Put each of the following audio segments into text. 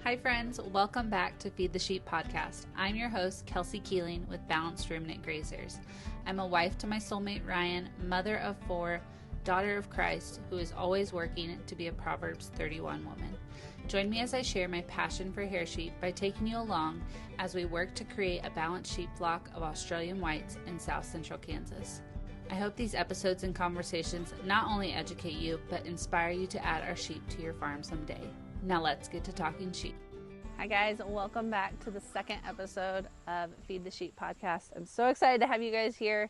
Hi friends, welcome back to Feed the Sheep podcast. I'm your host, Kelsey Keeling with Balanced Ruminant Grazers. I'm a wife to my soulmate Ryan, mother of 4, daughter of Christ, who is always working to be a Proverbs 31 woman. Join me as I share my passion for hair sheep by taking you along as we work to create a balanced sheep flock of Australian whites in South Central Kansas. I hope these episodes and conversations not only educate you, but inspire you to add our sheep to your farm someday. Now let's get to talking sheep. Hi guys, welcome back to the second episode of Feed the Sheep podcast. I'm so excited to have you guys here.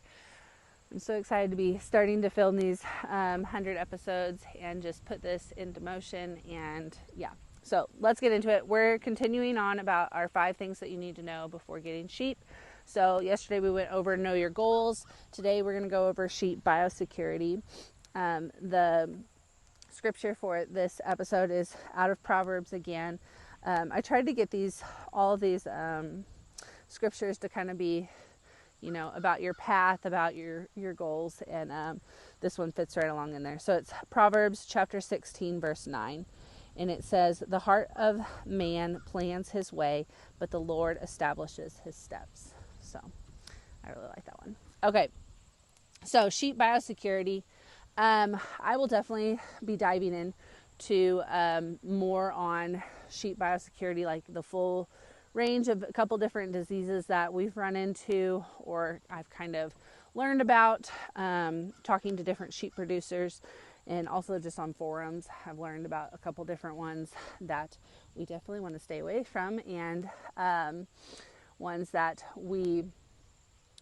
I'm so excited to be starting to film these 100 episodes and just put this into motion. And yeah, so let's get into it. We're continuing on about our 5 things that you need to know before getting sheep. So yesterday we went over know your goals. Today we're going to go over sheep biosecurity. The scripture for this episode is out of Proverbs again. I tried to get all these scriptures to kind of be, about your path, about your goals, and this one fits right along in there. So it's Proverbs chapter 16, verse 9, and it says, "The heart of man plans his way, but the Lord establishes his steps." So I really like that one. Okay, so sheep biosecurity. I will definitely be diving into more on sheep biosecurity, like the full range of a couple different diseases that we've run into or I've kind of learned about talking to different sheep producers, and also just on forums I've learned about a couple different ones that we definitely want to stay away from, and ones that we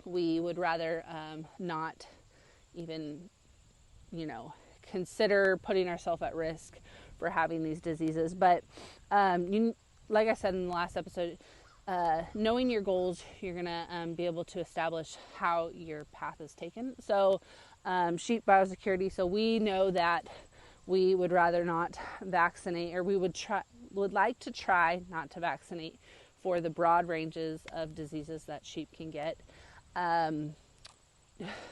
would rather not even consider putting ourselves at risk for having these diseases. But like I said in the last episode, knowing your goals, you're gonna be able to establish how your path is taken. So sheep biosecurity, so we know that we would rather not vaccinate, or we would like to try not to vaccinate for the broad ranges of diseases that sheep can get.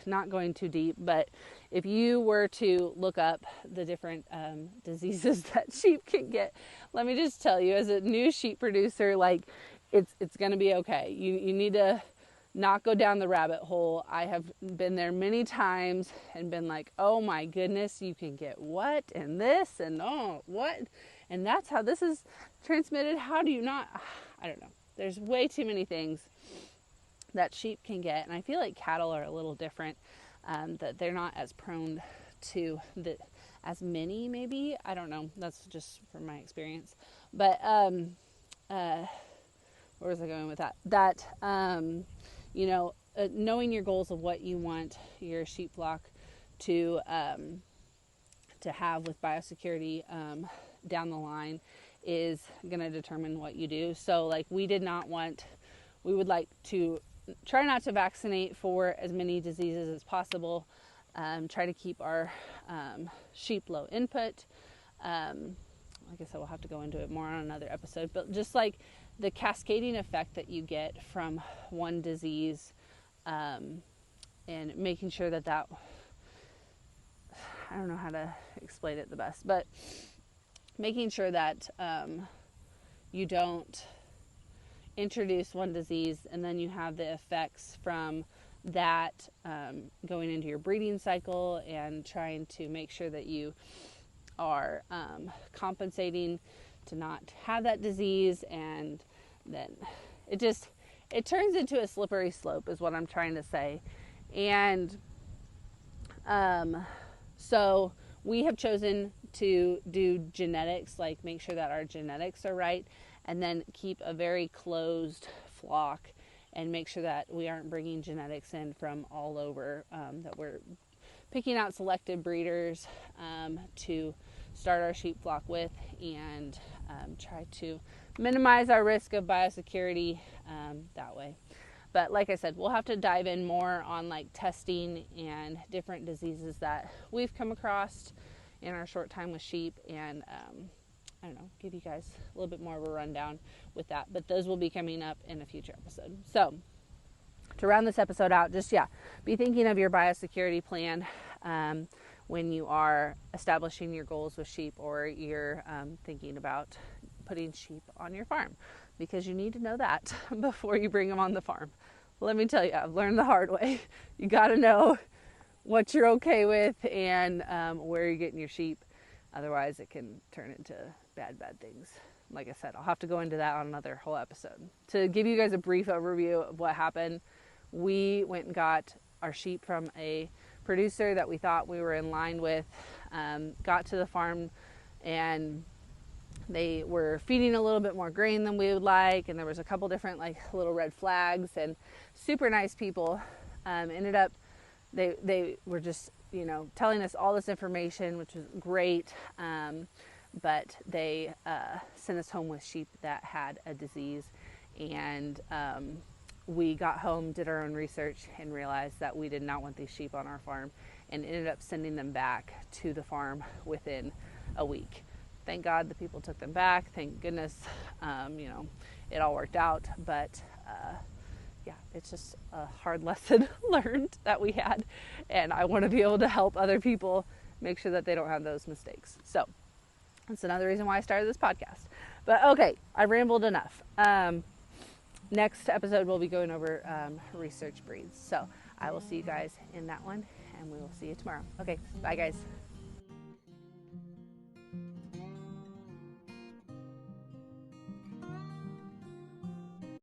Not going too deep, but if you were to look up the different diseases that sheep can get, let me just tell you, as a new sheep producer, like it's going to be okay. You need to not go down the rabbit hole. I have been there many times and been like, oh my goodness, you can get what and this and oh what, and that's how this is transmitted. How do you not? I don't know. There's way too many things that sheep can get, and I feel like cattle are a little different, that they're not as prone to as many, maybe. I don't know, that's just from my experience. But where was I going with that? Knowing your goals of what you want your sheep flock to have with biosecurity down the line is going to determine what you do. So like we would like to try not to vaccinate for as many diseases as possible. Try to keep our sheep low input. Like I said, we'll have to go into it more on another episode. But just like the cascading effect that you get from one disease, and making sure that I don't know how to explain it the best, but making sure that you don't introduce one disease and then you have the effects from that going into your breeding cycle, and trying to make sure that you are compensating to not have that disease, and then it turns into a slippery slope is what I'm trying to say. And so we have chosen to do genetics, like make sure that our genetics are right, and then keep a very closed flock and make sure that we aren't bringing genetics in from all over, that we're picking out selected breeders to start our sheep flock with, and try to minimize our risk of biosecurity that way. But like I said, we'll have to dive in more on like testing and different diseases that we've come across in our short time with sheep, and I don't know, give you guys a little bit more of a rundown with that. But those will be coming up in a future episode. So to round this episode out, just be thinking of your biosecurity plan when you are establishing your goals with sheep, or you're thinking about putting sheep on your farm, because you need to know that before you bring them on the farm. Let me tell you, I've learned the hard way. You got to know what you're okay with and where you're getting your sheep. Otherwise, it can turn into bad things. Like I said, I'll have to go into that on another whole episode. To give you guys a brief overview of what happened, we went and got our sheep from a producer that we thought we were in line with, got to the farm, and they were feeding a little bit more grain than we would like, and there was a couple different like little red flags, and super nice people. Ended up, they were just, telling us all this information, which was great, but they sent us home with sheep that had a disease, and we got home, did our own research, and realized that we did not want these sheep on our farm, and ended up sending them back to the farm within a week. Thank God the people took them back. Thank goodness, it all worked out. But it's just a hard lesson learned that we had, and I want to be able to help other people make sure that they don't have those mistakes. So that's another reason why I started this podcast. But okay, I rambled enough. Next episode, we'll be going over research breeds. So I will see you guys in that one, and we will see you tomorrow. Okay, bye guys.